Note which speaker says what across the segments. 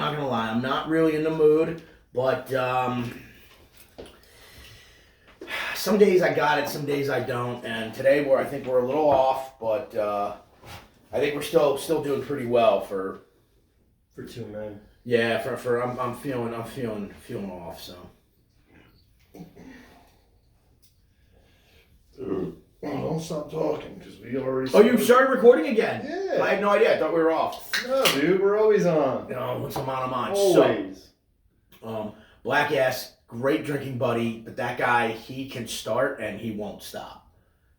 Speaker 1: not gonna lie. I'm not really in the mood, but some days I got it, some days I don't. And today I think we're a little off, but I think we're still doing pretty well for
Speaker 2: 2 men.
Speaker 1: Yeah, I'm feeling off. So.
Speaker 3: Don't stop talking because we already.
Speaker 1: Oh, you started recording again?
Speaker 3: Yeah.
Speaker 1: I had no idea. I thought we were off.
Speaker 3: No, dude, we're always on.
Speaker 1: No, what's I'm on?
Speaker 3: Always.
Speaker 1: So, Black Ass, great drinking buddy, but that guy, he can start and he won't stop.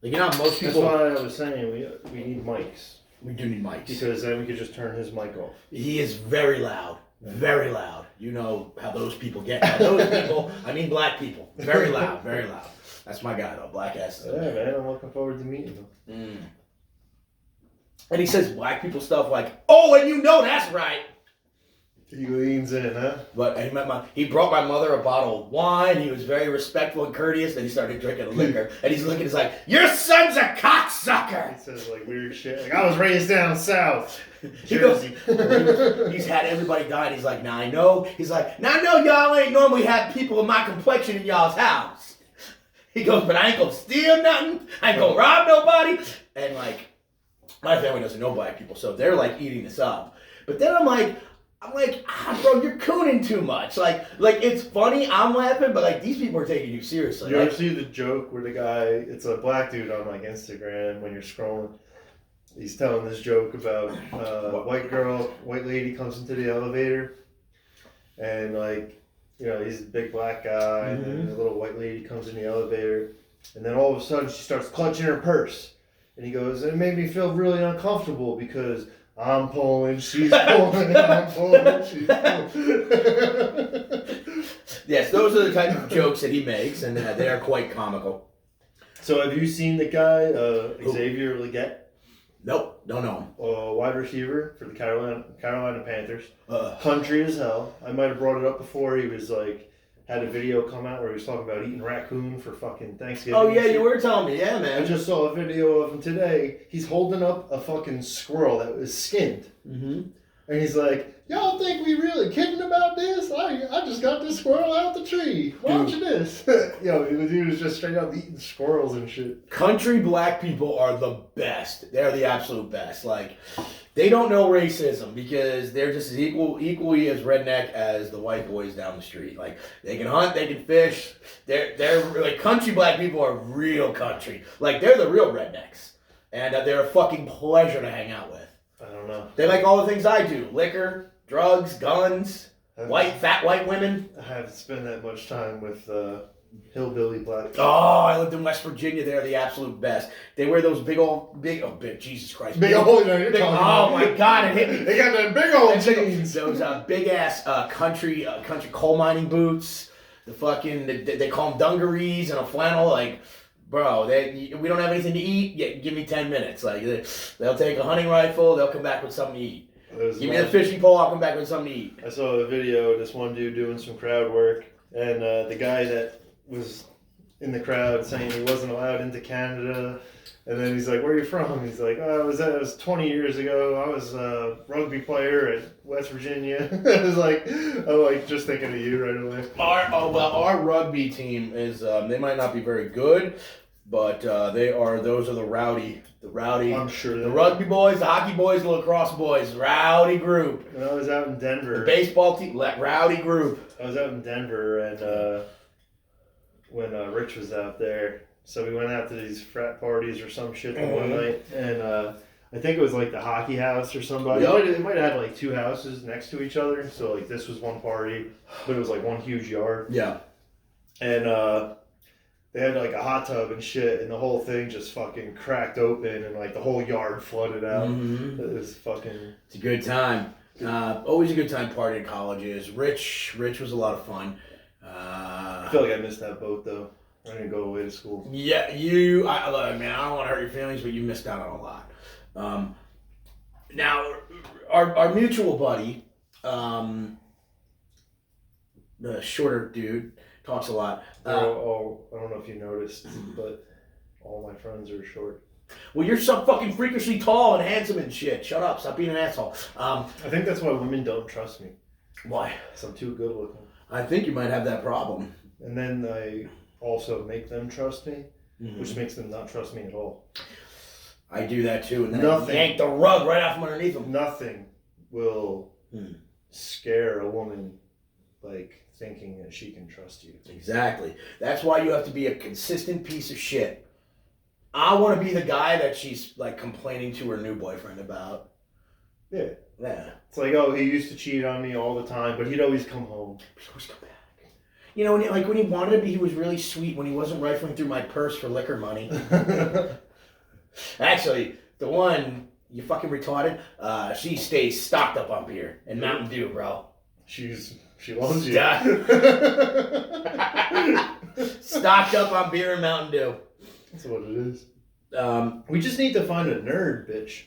Speaker 1: Like, you know, most people.
Speaker 3: That's why I was saying we need mics.
Speaker 1: We do need mics
Speaker 3: Because then we could just turn his mic off.
Speaker 1: He is very loud. Very loud. You know how those people get. Now, those people, I mean black people. Very loud, very loud. That's my guy though, Black Ass.
Speaker 3: Yeah, man, I'm looking forward to meeting him.
Speaker 1: Mm. And he says black people stuff like, "Oh, and you know that's right."
Speaker 3: He leans in, huh?
Speaker 1: But he brought my mother a bottle of wine. He was very respectful and courteous. Then he started drinking liquor, and he's looking. He's like, "Your son's a cocksucker."
Speaker 3: He says like weird shit. Like I was raised down south,
Speaker 1: He goes,
Speaker 3: Jersey.
Speaker 1: he's had everybody die. And he's like, "Now I know." He's like, "Now I know y'all ain't normally have people of my complexion in y'all's house." He goes, "But I ain't gonna steal nothing. I ain't gonna rob nobody." And like, my family doesn't know black people, so they're like eating this up. But then I'm like, bro, you're cooning too much. Like it's funny, I'm laughing, but like these people are taking you seriously.
Speaker 3: You
Speaker 1: like,
Speaker 3: ever see the joke where the guy, it's a black dude on like Instagram when you're scrolling, he's telling this joke about white lady comes into the elevator and like, you know, he's a big black guy and then the little white lady comes in the elevator and then all of a sudden she starts clutching her purse and he goes, "It made me feel really uncomfortable because I'm pulling, she's pulling, I'm pulling, she's pulling."
Speaker 1: Yes, those are the type of jokes that he makes, and they are quite comical.
Speaker 3: So have you seen the guy, Xavier Legette?
Speaker 1: Nope, don't know him.
Speaker 3: Wide receiver for the Carolina Panthers. Country as hell. I might have brought it up before. He was like, had a video come out where he was talking about eating raccoon for fucking Thanksgiving.
Speaker 1: Oh yeah, you were telling me, yeah, man.
Speaker 3: I just saw a video of him today. He's holding up a fucking squirrel that was skinned.
Speaker 1: Mm-hmm.
Speaker 3: And he's like, "Y'all think we really kidding about this? I just got this squirrel out the tree. Watching this." Yo, he was just straight up eating squirrels and shit.
Speaker 1: Country black people are the best. They're the absolute best. Like, they don't know racism because they're just as equally as redneck as the white boys down the street. Like, they can hunt, they can fish. They're like, country black people are real country. Like, they're the real rednecks. And they're a fucking pleasure to hang out with.
Speaker 3: I don't know.
Speaker 1: They like all the things I do. Liquor, drugs, guns, fat white women.
Speaker 3: I haven't spent that much time with hillbilly black people.
Speaker 1: Oh, I lived in West Virginia. They're the absolute best. They wear those big, Jesus Christ.
Speaker 3: Oh
Speaker 1: my God, it hit me.
Speaker 3: They got that big old jeans.
Speaker 1: Those big ass country coal mining boots. The fucking, they call them dungarees and a flannel. Like, bro, we don't have anything to eat. Yeah, give me 10 minutes. Like, they'll take a hunting rifle. They'll come back with something to eat. Give me the fishing pole. I'll come back with something to eat.
Speaker 3: I saw a video of this one dude doing some crowd work, and the guy that was in the crowd saying he wasn't allowed into Canada, and then he's like, "Where are you from?" He's like, "Oh, it was 20 years ago. I was a rugby player at West Virginia." I was like, I'm like just thinking of you right away.
Speaker 1: Our rugby team is they might not be very good, but those are the rowdy.
Speaker 3: I'm sure
Speaker 1: the rugby boys, the hockey boys, the lacrosse boys, rowdy group.
Speaker 3: When I was out in Denver,
Speaker 1: the baseball team, rowdy group.
Speaker 3: I was out in Denver, and when Rich was out there, so we went out to these frat parties or some shit one night, and I think it was like the hockey house or somebody.
Speaker 1: Yep.
Speaker 3: It might have had like two houses next to each other, so like this was one party, but it was like one huge yard.
Speaker 1: Yeah.
Speaker 3: And they had like a hot tub and shit, and the whole thing just fucking cracked open, and like the whole yard flooded out.
Speaker 1: Mm-hmm.
Speaker 3: It was fucking.
Speaker 1: It's a good time. Always a good time partying at colleges. Rich was a lot of fun.
Speaker 3: I feel like I missed that boat though. I didn't go away to school.
Speaker 1: Yeah, I don't want to hurt your feelings, but you missed out on a lot. Now, our mutual buddy, the shorter dude, talks a lot.
Speaker 3: I don't know if you noticed, but all my friends are short.
Speaker 1: Well, you're so fucking freakishly tall and handsome and shit. Shut up. Stop being an asshole.
Speaker 3: I think that's why women don't trust me.
Speaker 1: Why?
Speaker 3: Because I'm too good looking.
Speaker 1: I think you might have that problem.
Speaker 3: And then I also make them trust me,
Speaker 1: Mm-hmm.
Speaker 3: which makes them not trust me at all.
Speaker 1: I do that too, and then
Speaker 3: Nothing.
Speaker 1: I yank the rug right out from underneath them.
Speaker 3: Nothing will
Speaker 1: Hmm.
Speaker 3: scare a woman like thinking that she can trust you.
Speaker 1: Exactly. That's why you have to be a consistent piece of shit. I want to be the guy that she's like complaining to her new boyfriend about.
Speaker 3: Yeah.
Speaker 1: Yeah.
Speaker 3: It's like, oh, he used to cheat on me all the time, but he'd always come home.
Speaker 1: He always come back. You know, when he wanted to be, he was really sweet when he wasn't rifling through my purse for liquor money. Actually, the one, you fucking retarded, she stays stocked up on beer and Mountain Dew, bro.
Speaker 3: She loves you.
Speaker 1: Stocked up on beer and Mountain Dew.
Speaker 3: That's what it is. We just need to find a nerd, bitch,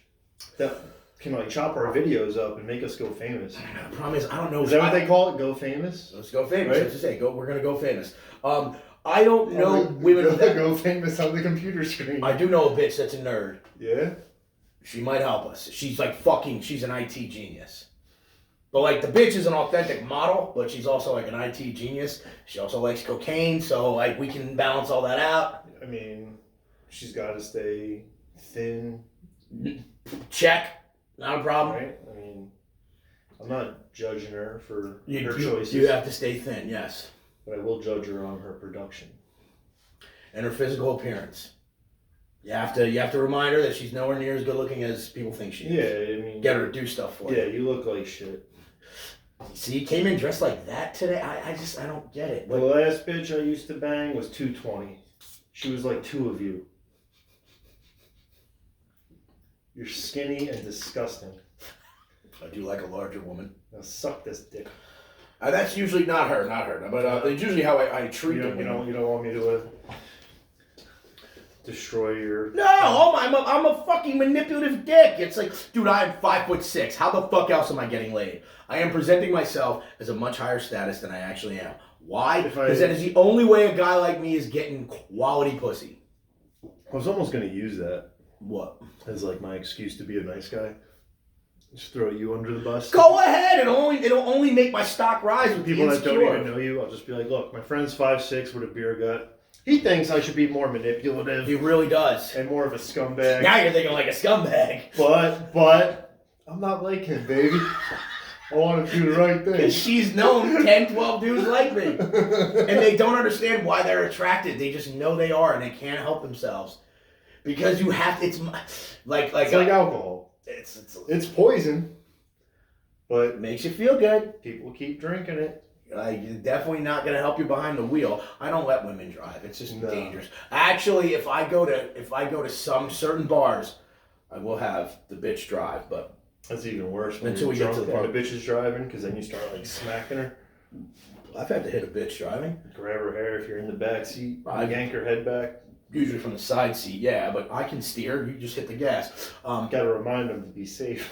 Speaker 3: that can like chop our videos up and make us go famous.
Speaker 1: The problem is, I don't know.
Speaker 3: Is that what they call it? Go famous?
Speaker 1: Let's go famous.
Speaker 3: Right?
Speaker 1: Let's just say, we're gonna go famous. I don't know women that
Speaker 3: go famous on the computer screen.
Speaker 1: I do know a bitch that's a nerd.
Speaker 3: Yeah.
Speaker 1: She might help us. She's like she's an IT genius. But like the bitch is an authentic model, but she's also like an IT genius. She also likes cocaine, so like we can balance all that out.
Speaker 3: I mean, she's got to stay thin.
Speaker 1: Check. Not a problem.
Speaker 3: Right? I mean, I'm not judging her for her
Speaker 1: You
Speaker 3: choices.
Speaker 1: have to stay thin, yes.
Speaker 3: But I will judge her on her production.
Speaker 1: And her physical appearance. You have to remind her that she's nowhere near as good looking as people think she is.
Speaker 3: Yeah, I mean,
Speaker 1: Get her to do stuff for you.
Speaker 3: yeah, you look like shit.
Speaker 1: See, you came in dressed like that today. I don't get it.
Speaker 3: The last bitch I used to bang was 220. She was like two of you. You're skinny and disgusting.
Speaker 1: I do like a larger woman.
Speaker 3: Now suck this dick.
Speaker 1: That's usually not her. But it's usually how I treat
Speaker 3: You
Speaker 1: them.
Speaker 3: don't want me to destroy your.
Speaker 1: No, I'm a fucking manipulative dick. It's like, dude, I'm 5'6". How the fuck else am I getting laid? I am presenting myself as a much higher status than I actually am. Why? Because that is the only way a guy like me is getting quality pussy.
Speaker 3: I was almost gonna use that
Speaker 1: What?
Speaker 3: as like my excuse to be a nice guy. Just throw you under the bus.
Speaker 1: Go ahead. It'll only make my stock rise with
Speaker 3: People
Speaker 1: the
Speaker 3: that don't
Speaker 1: insecure.
Speaker 3: even know you, I'll just be like, look, my friend's 5'6" with a beer gut. He thinks I should be more manipulative
Speaker 1: He really does.
Speaker 3: and more of a scumbag.
Speaker 1: Now you're thinking like a scumbag.
Speaker 3: But I'm not like him, baby. I want to do the right thing.
Speaker 1: Because she's known 10, 12 dudes like me. And they don't understand why they're attracted. They just know they are and they can't help themselves. Because you have to, it's like
Speaker 3: alcohol. It's poison, but
Speaker 1: it makes you feel good.
Speaker 3: people keep drinking it.
Speaker 1: You're definitely not going to help you behind the wheel. I don't let women drive. It's just
Speaker 3: No.
Speaker 1: dangerous. Actually, if I go to some certain bars, I will have the bitch drive. But
Speaker 3: That's even worse when
Speaker 1: Until
Speaker 3: you're
Speaker 1: we get
Speaker 3: drunk
Speaker 1: to the
Speaker 3: and the bitch is driving, because then you start like smacking her,
Speaker 1: I've had to hit a bitch driving.
Speaker 3: grab her hair if you're in the back seat,
Speaker 1: I've-
Speaker 3: yank her head back.
Speaker 1: Usually from the side seat, yeah. But I can steer. You just hit the gas.
Speaker 3: Got to remind them to be safe.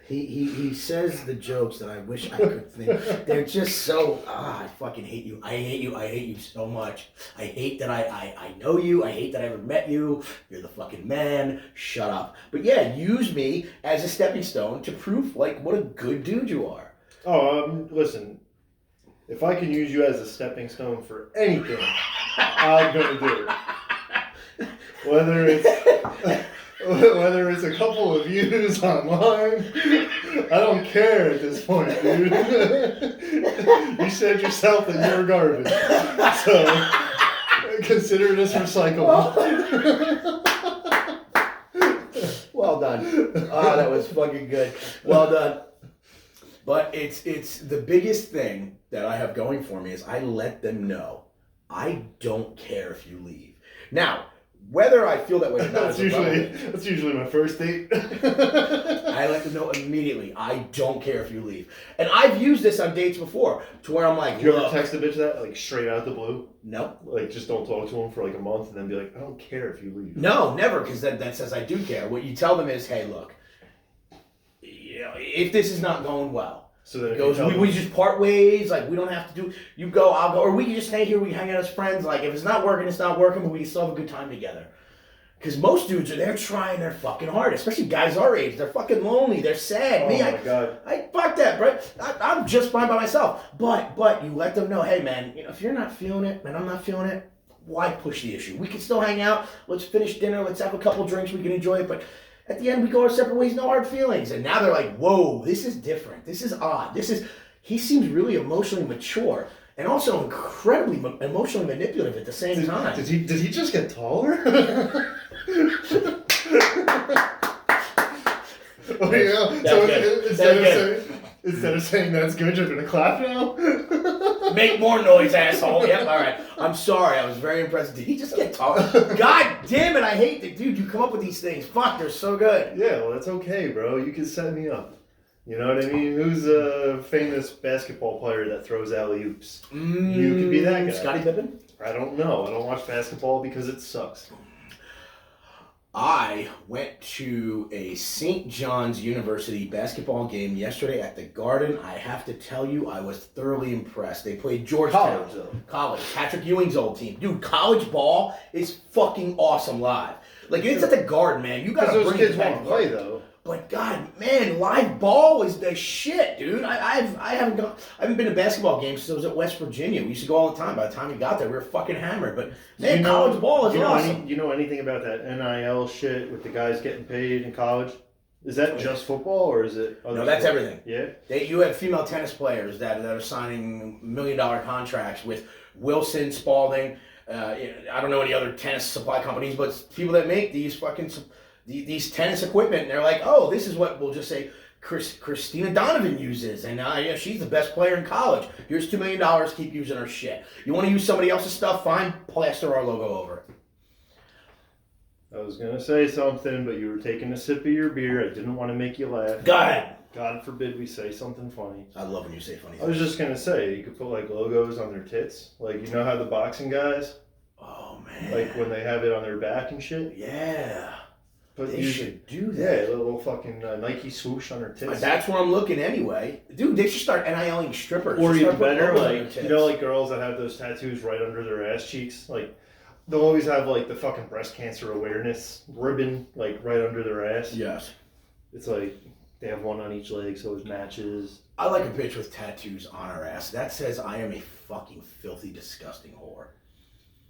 Speaker 1: He says the jokes that I wish I could think. They're just so, I fucking hate you. I hate you so much. I hate that I know you. I hate that I ever met you. You're the fucking man. Shut up. But yeah, use me as a stepping stone to prove like what a good dude you are.
Speaker 3: Oh, listen. If I can use you as a stepping stone for anything, I'm gonna do it. Whether it's a couple of views online, I don't care at this point, dude. You said yourself that you're garbage, so consider this recyclable.
Speaker 1: Well done. Oh, that was fucking good. Well done. But it's the biggest thing that I have going for me is I let them know I don't care if you leave. Now, whether I feel that way or not,
Speaker 3: That's usually my first date.
Speaker 1: I let them know immediately I don't care if you leave. And I've used this on dates before to where I'm like,
Speaker 3: You ever
Speaker 1: look,
Speaker 3: text a bitch that like straight out the blue?
Speaker 1: no.
Speaker 3: Like just don't talk to him for like a month and then be like, I don't care if you leave.
Speaker 1: No, never, because that says I do care. What you tell them is, hey, look, you know, if this is not going well,
Speaker 3: So then
Speaker 1: it
Speaker 3: if
Speaker 1: goes,
Speaker 3: you tell
Speaker 1: we
Speaker 3: them-
Speaker 1: just part ways, like we don't have to do, you go, I'll go, or we can just stay here, we can hang out as friends, like if it's not working, it's not working, but we can still have a good time together. Because most dudes are there trying their fucking hard, especially guys our age. They're fucking lonely. They're sad.
Speaker 3: Oh my God.
Speaker 1: I fuck that, bro. I'm just fine by myself. But you let them know, hey man, if you're not feeling it and I'm not feeling it, why push the issue? We can still hang out. Let's finish dinner. Let's have a couple drinks. We can enjoy it. But at the end, we go our separate ways. No hard feelings. And now they're like, whoa, this is different. This is odd. He seems really emotionally mature and also incredibly emotionally manipulative at the same time.
Speaker 3: Did he just get taller? Oh yeah. So instead of saying that's good, you're gonna clap now.
Speaker 1: Make more noise, asshole. Yep, all right. I'm sorry. I was very impressed. Did he just get taller? God damn it! I hate that, dude. You come up with these things. Fuck, they're so good.
Speaker 3: Yeah, well, that's okay, bro. You can set me up. You know what I mean? Who's a famous basketball player that throws alley-oops? You could be that guy.
Speaker 1: Scottie Pippen?
Speaker 3: I don't know. I don't watch basketball because it sucks.
Speaker 1: I went to a St. John's University basketball game yesterday at the Garden. I have to tell you, I was thoroughly impressed. They played Georgetown.
Speaker 3: College, though.
Speaker 1: College. Patrick Ewing's old team. Dude, college ball is fucking awesome live. Like, it's at the Garden, man. You gotta
Speaker 3: Because those
Speaker 1: bring
Speaker 3: kids
Speaker 1: it back.
Speaker 3: want to play, though.
Speaker 1: But God, man, live ball is the shit, dude. I haven't been to basketball games since I was at West Virginia. We used to go all the time. By the time we got there, we were fucking hammered. But man, college ball is awesome.
Speaker 3: You know anything about that NIL shit with the guys getting paid in college? Is that just football or is it other
Speaker 1: No, that's
Speaker 3: sports?
Speaker 1: everything.
Speaker 3: Yeah.
Speaker 1: You have female tennis players that are signing $1 million contracts with Wilson, Spalding. I don't know any other tennis supply companies, but people that make these fucking these tennis equipment, and they're like, oh, this is what we'll just say Christina Donovan uses, and she's the best player in college. Here's $2 million, keep using her shit. You want to use somebody else's stuff? Fine, plaster our logo over it.
Speaker 3: I was going to say something, but you were taking a sip of your beer. I didn't want to make you laugh.
Speaker 1: Go ahead.
Speaker 3: God forbid we say something funny.
Speaker 1: I love when you say funny
Speaker 3: I was
Speaker 1: things.
Speaker 3: just going to say, you could put like logos on their tits. Like, you know how the boxing guys,
Speaker 1: Oh, man.
Speaker 3: like when they have it on their back and shit?
Speaker 1: Yeah.
Speaker 3: But
Speaker 1: They
Speaker 3: you
Speaker 1: should do
Speaker 3: Yeah,
Speaker 1: that.
Speaker 3: a little fucking Nike swoosh on their tits.
Speaker 1: That's where I'm looking anyway. Dude, they should start NIL-ing strippers.
Speaker 3: Or
Speaker 1: Just
Speaker 3: even
Speaker 1: start putting
Speaker 3: better,
Speaker 1: logos on their
Speaker 3: like,
Speaker 1: tits.
Speaker 3: you know, like girls that have those tattoos right under their ass cheeks? Like, they'll always have like the fucking breast cancer awareness ribbon, like right under their ass.
Speaker 1: Yes.
Speaker 3: It's like, they have one on each leg, so it matches.
Speaker 1: I like a bitch with tattoos on her ass. That says I am a fucking filthy, disgusting whore.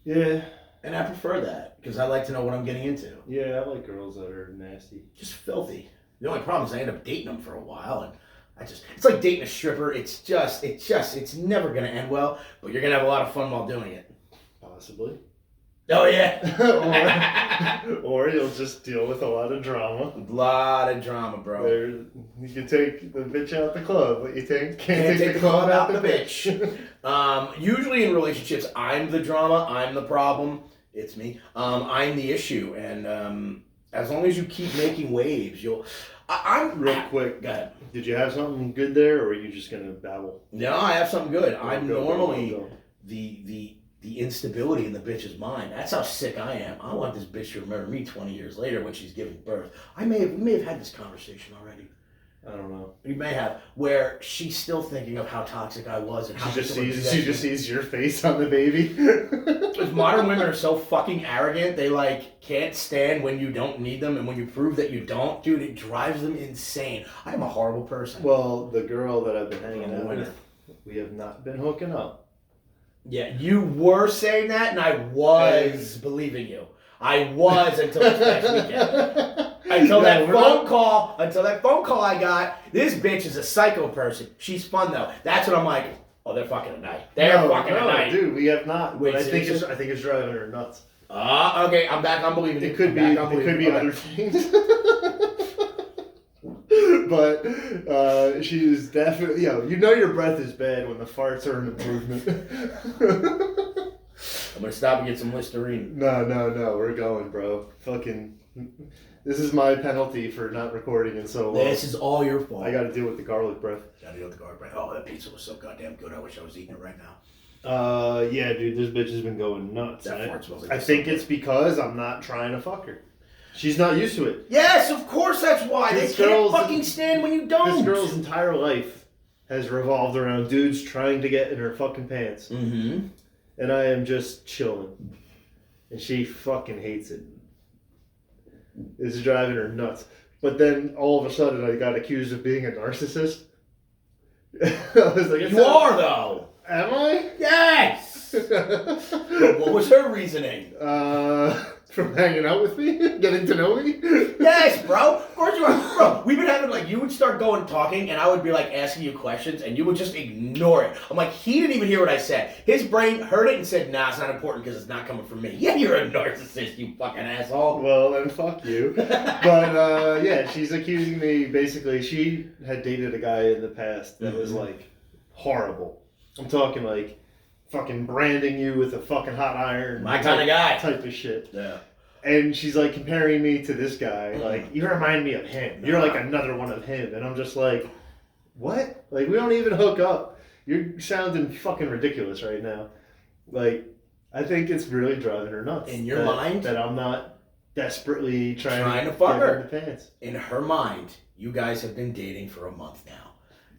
Speaker 3: Yeah.
Speaker 1: And I prefer that because I like to know what I'm getting into.
Speaker 3: Yeah, I like girls that are nasty.
Speaker 1: Just filthy. The only problem is I end up dating them for a while, and it's like dating a stripper. It's never gonna end well, but you're gonna have a lot of fun while doing it.
Speaker 3: Possibly.
Speaker 1: Oh yeah.
Speaker 3: or you'll just deal with a lot of drama.
Speaker 1: A lot of drama, bro.
Speaker 3: You can take the bitch out the club, but you can't
Speaker 1: Can't
Speaker 3: take the club out the bitch.
Speaker 1: Usually in relationships, I'm the drama, I'm the problem. It's me. I'm the issue, and as long as you keep making waves, I'm
Speaker 3: Real quick,
Speaker 1: Go ahead.
Speaker 3: did you have something good there, or are you just gonna babble?
Speaker 1: No, I have something good. I'm
Speaker 3: Go,
Speaker 1: normally
Speaker 3: go.
Speaker 1: the instability in the bitch's mind. That's how sick I am. I want this bitch to remember me 20 years later when she's giving birth. We may have had this conversation already.
Speaker 3: I don't know.
Speaker 1: We may have, where she's still thinking of how toxic I was and how
Speaker 3: She just
Speaker 1: people would do that
Speaker 3: sees
Speaker 1: to me.
Speaker 3: sees your face on the baby.
Speaker 1: Because modern women are so fucking arrogant, they like can't stand when you don't need them, and when you prove that you don't, dude, it drives them insane. I am a horrible person.
Speaker 3: Well, the girl that I've been hanging out
Speaker 1: Winner.
Speaker 3: with, we have not been hooking up.
Speaker 1: Yeah, you were saying that, and I was believing you. I was until this past weekend. Until that phone call I got, this bitch is a psycho person. She's fun though. That's what I'm like. Oh, they're fucking tonight. They're fucking tonight.
Speaker 3: Dude, we have not.
Speaker 1: Wait,
Speaker 3: But I think
Speaker 1: seriously?
Speaker 3: it's driving her nuts.
Speaker 1: Okay, I'm back. I'm believing
Speaker 3: It could be
Speaker 1: Okay.
Speaker 3: other things. But she is definitely, you know your breath is bad when the farts are an improvement.
Speaker 1: I'm gonna stop and get some Listerine.
Speaker 3: No, we're going, bro. Fucking, this is my penalty for not recording in so long.
Speaker 1: This is all your fault.
Speaker 3: I gotta deal with the garlic breath.
Speaker 1: Gotta go to the guard break. Oh, that pizza was so goddamn good. I wish I was eating it right now.
Speaker 3: Yeah, dude, this bitch has been going nuts.
Speaker 1: That fart smells like
Speaker 3: I think it's because I'm not trying to fuck her. She's not used to it.
Speaker 1: Yes, of course that's why.
Speaker 3: This
Speaker 1: They can't
Speaker 3: girl's-
Speaker 1: fucking stand when you don't.
Speaker 3: This girl's entire life has revolved around dudes trying to get in her fucking pants.
Speaker 1: Mm-hmm.
Speaker 3: And I am just chilling. And she fucking hates it. is driving her nuts. But then all of a sudden, I got accused of being a narcissist. I was like,
Speaker 1: You are, though.
Speaker 3: Am I?
Speaker 1: Yes! What was her reasoning?
Speaker 3: From hanging out with me? Getting to know me?
Speaker 1: Yes, bro. Of course you are. Bro, we've been having, like, you would start going talking, and I would be, like, asking you questions, and you would just ignore it. I'm like, he didn't even hear what I said. His brain heard it and said, nah, it's not important because it's not coming from me. Yeah, you're a narcissist, you fucking asshole.
Speaker 3: Well, then fuck you. But, yeah, she's accusing me, basically, she had dated a guy in the past that was, like, horrible. I'm talking, like, fucking branding you with a fucking hot iron.
Speaker 1: My kind of guy.
Speaker 3: Type of shit.
Speaker 1: Yeah.
Speaker 3: And she's like comparing me to this guy. Like, you remind me of him. You're like another one of him. And I'm just like, what? Like, we don't even hook up. You're sounding fucking ridiculous right now. Like, I think it's really driving her nuts.
Speaker 1: In your mind?
Speaker 3: That I'm not desperately trying
Speaker 1: to fuck her.
Speaker 3: in the pants.
Speaker 1: In her mind, you guys have been dating for a month now.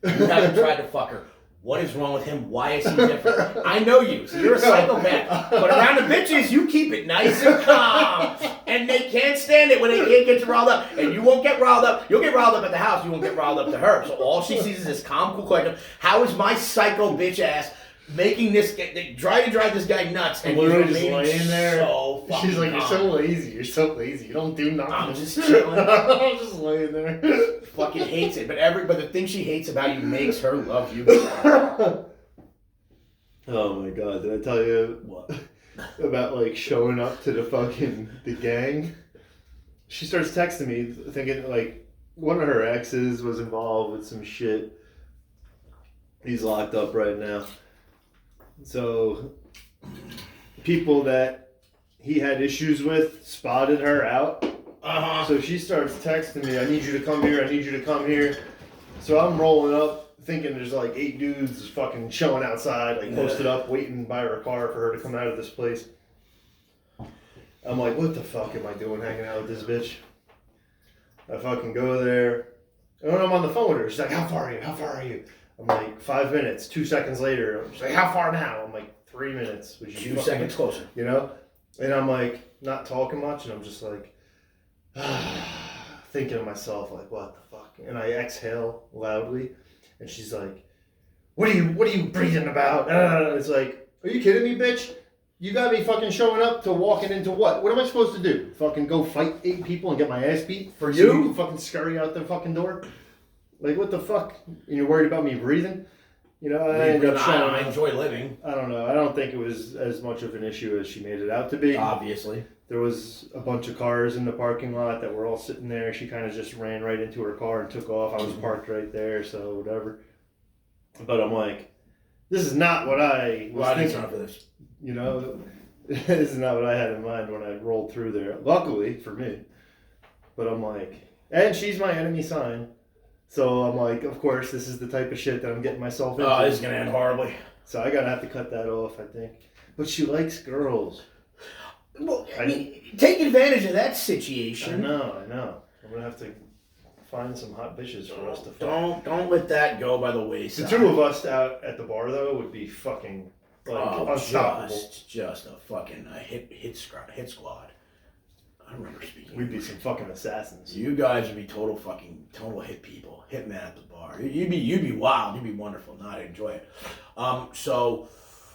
Speaker 1: You haven't tried to fuck her. What is wrong with him? Why is he different? I know you, so you're a psychopath. But around the bitches, you keep it nice and calm. And they can't stand it when they can't get you riled up. And you won't get riled up. You'll get riled up at the house. You won't get riled up to her. So all she sees is this calm, cool question. How is my psycho bitch ass making this, trying to drive this guy nuts? And
Speaker 3: I'm literally
Speaker 1: he's
Speaker 3: just
Speaker 1: remaining
Speaker 3: laying there.
Speaker 1: so fucking
Speaker 3: She's like, you're so
Speaker 1: calm.
Speaker 3: lazy. You're so lazy. You don't do nothing.
Speaker 1: I'm just chilling.
Speaker 3: I'm just laying there.
Speaker 1: Fucking hates it. But the thing she hates about you makes her love you.
Speaker 3: Oh my god, did I tell you
Speaker 1: What?
Speaker 3: about like showing up to the gang? She starts texting me thinking like one of her exes was involved with some shit. He's locked up right now. So people that he had issues with spotted her out.
Speaker 1: Uh-huh.
Speaker 3: So she starts texting me, I need you to come here, I need you to come here. So I'm rolling up thinking there's like 8 dudes fucking chilling outside, like posted up, waiting by her car for her to come out of this place. I'm like, what the fuck am I doing hanging out with this bitch? I fucking go there. And when I'm on the phone with her, she's like, how far are you? How far are you? I'm like, 5 minutes. 2 seconds later, she's like, how far now? I'm like, 3 minutes. Which
Speaker 1: 2 seconds closer.
Speaker 3: You know? And I'm like, not talking much, and I'm just like, thinking to myself, like, what the fuck? And I exhale loudly. And she's like, what are you breathing about? It's like, are you kidding me, bitch? You got me fucking showing up to walking into what? What am I supposed to do? Fucking go fight 8 people and get my ass beat?
Speaker 1: For
Speaker 3: so
Speaker 1: you?
Speaker 3: You can fucking scurry out the fucking door? Like, what the fuck? And you're worried about me breathing? You know, I ended up showing
Speaker 1: I
Speaker 3: up.
Speaker 1: enjoy living.
Speaker 3: I don't know. I don't think it was as much of an issue as she made it out to be.
Speaker 1: Obviously.
Speaker 3: There was a bunch of cars in the parking lot that were all sitting there. She kind of just ran right into her car and took off. I was parked right there, so whatever. But I'm like, this is not what I was thinking.
Speaker 1: For this?
Speaker 3: You know, this is not what I had in mind when I rolled through there. Luckily for me. But I'm like, and she's my enemy sign. So I'm like, of course, this is the type of shit that I'm getting myself into.
Speaker 1: Oh, this is going to end horribly.
Speaker 3: So I gotta have to cut that off, I think. But she likes girls.
Speaker 1: Well, I mean, take advantage of that situation.
Speaker 3: I know. I'm gonna have to find some hot bitches for us to fuck.
Speaker 1: Don't let that go by the wayside.
Speaker 3: The 2 of us out at the bar though would be fucking like unstoppable.
Speaker 1: Just a fucking hit squad. I remember speaking.
Speaker 3: We'd be some fucking assassins.
Speaker 1: You guys would be total hit people, hit man at the bar. You'd be wild. You'd be wonderful. No, I'd enjoy it. So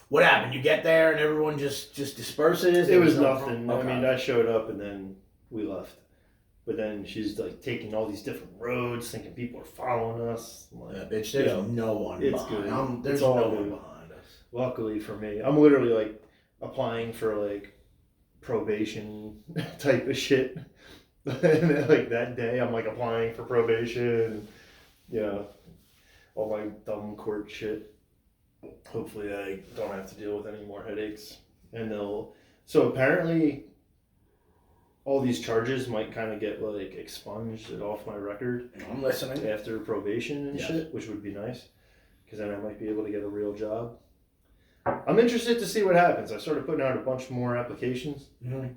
Speaker 1: what happened? You get there and everyone just disperses.
Speaker 3: It was nothing.
Speaker 1: Okay.
Speaker 3: I mean, I showed up and then we left. But then she's like taking all these different roads, thinking people are following us. I'm like,
Speaker 1: yeah, bitch. There's no one
Speaker 3: it's
Speaker 1: behind.
Speaker 3: good.
Speaker 1: There's
Speaker 3: It's all
Speaker 1: no
Speaker 3: good.
Speaker 1: one behind us.
Speaker 3: Luckily for me, I'm literally like applying for like probation type of shit. And then, like that day, I'm like applying for probation, you know, all my dumb court shit. Hopefully, I don't have to deal with any more headaches. And so apparently, all these charges might kind of get like expunged off my record
Speaker 1: I'm listening.
Speaker 3: after probation and
Speaker 1: Yes.
Speaker 3: shit, which would be nice, because then I might be able to get a real job. I'm interested to see what happens. I started putting out a bunch more applications.
Speaker 1: Mm-hmm.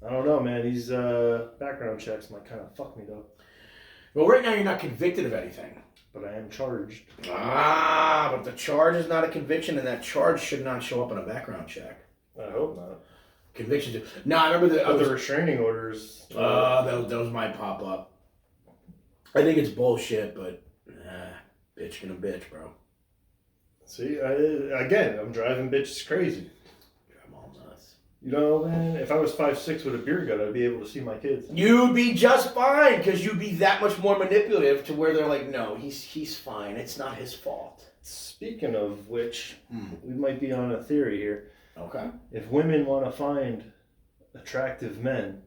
Speaker 3: I don't know, man. These background checks might kind of fuck me though.
Speaker 1: Well, right now you're not convicted of anything.
Speaker 3: But I am charged.
Speaker 1: But the charge is not a conviction, and that charge should not show up in a background check.
Speaker 3: I hope not.
Speaker 1: Convictions. No, I remember
Speaker 3: the restraining orders.
Speaker 1: Those might pop up. I think it's bullshit, but bitch gonna bitch, bro.
Speaker 3: See, again, I'm driving bitches crazy.
Speaker 1: I'm all nuts.
Speaker 3: You know, man, if I was 5'6" with a beer gut, I'd be able to see my kids.
Speaker 1: You'd be just fine, because you'd be that much more manipulative to where they're like, no, he's fine. It's not his fault.
Speaker 3: Speaking of which, we might be on a theory here.
Speaker 1: Okay.
Speaker 3: If women want to find attractive men,